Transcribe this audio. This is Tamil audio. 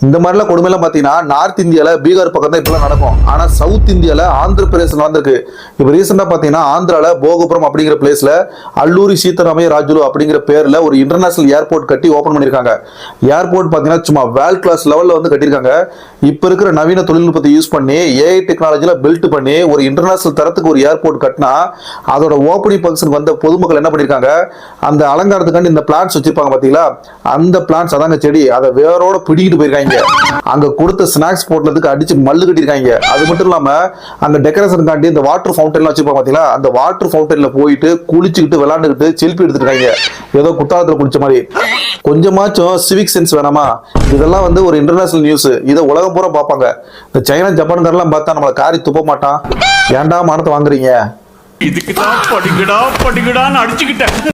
இந்த மாதிரிலாம் கொடுமையெல்லாம் பார்த்தீங்கன்னா நார்த் இந்தியாவில் பீகார் பக்கம் தான் இப்பெல்லாம் நடக்கும். ஆனால் சவுத் இந்தியாவில் ஆந்திர பிரதேசம் நடந்திருக்கு. இப்போ ரீசெண்டாக பார்த்தீங்கன்னா ஆந்திராவில் போகபுரம் அப்படிங்கிற பிளேஸில் அல்லூரி சீதாராமைய ராஜுலு அப்படிங்கிற பேரில் ஒரு இன்டர்நேஷனல் ஏர்போர்ட் கட்டி ஓப்பன் பண்ணியிருக்காங்க. ஏர்போர்ட் பார்த்தீங்கன்னா சும்மா வேர்ல்ட் கிளாஸ் லெவலில் வந்து கட்டியிருக்காங்க. இப்போ இருக்கிற நவீன தொழில்நுட்பத்தை யூஸ் பண்ணி ஏஐ டெக்னாலஜியில் பில்ட் பண்ணி ஒரு இன்டர்நேஷனல் தரத்துக்கு ஒரு ஏர்போர்ட் கட்டினா அதோட ஓப்பனிங் ஃபங்க்ஷன் வந்த பொதுமக்கள் என்ன பண்ணியிருக்காங்க, அந்த அலங்காரத்துக்காண்டி இந்த பிளான்ஸ் வச்சிருப்பாங்க பார்த்தீங்களா, அந்த பிளான்ஸ் அதாங்க செடி, அதை வேரோட பிடிக்கிட்டு போயிருக்காங்க. அங்க கொடுத்த ஸ்நாக்ஸ் போட்டதுக்கு அடிச்சு மல்லு கட்டிருக்காங்க. அது மட்டும் இல்லாம அங்க டெக்கரேஷன் காண்டி இந்த வாட்டர் ஃபவுண்டன் வச்சிருப்பாங்க பாத்தீங்களா, அந்த வாட்டர் ஃபவுண்டன்ல போயிட்டு குளிச்சுக்கிட்டு விளையாண்டுக்கிட்டு செல்ஃபி எடுத்துருக்காங்க. ஏதோ குத்தாலத்துல குளிச்ச மாதிரி. கொஞ்சமாச்சும் சிவிக் சென்ஸ் வேணாமா? இதெல்லாம் வந்து ஒரு இன்டர்நேஷனல் நியூஸ். இதை உலகம் பூரா பார்ப்பாங்க. இந்த சைனா ஜப்பான்காரெல்லாம் பார்த்தா நம்மளை காரி துப்ப மாட்டான். ஏன்டா மானத்தை வாங்குறீங்க? இதுக்கு தான் படிக்கடான்னு அடிச்சுக்கிட்டேன்.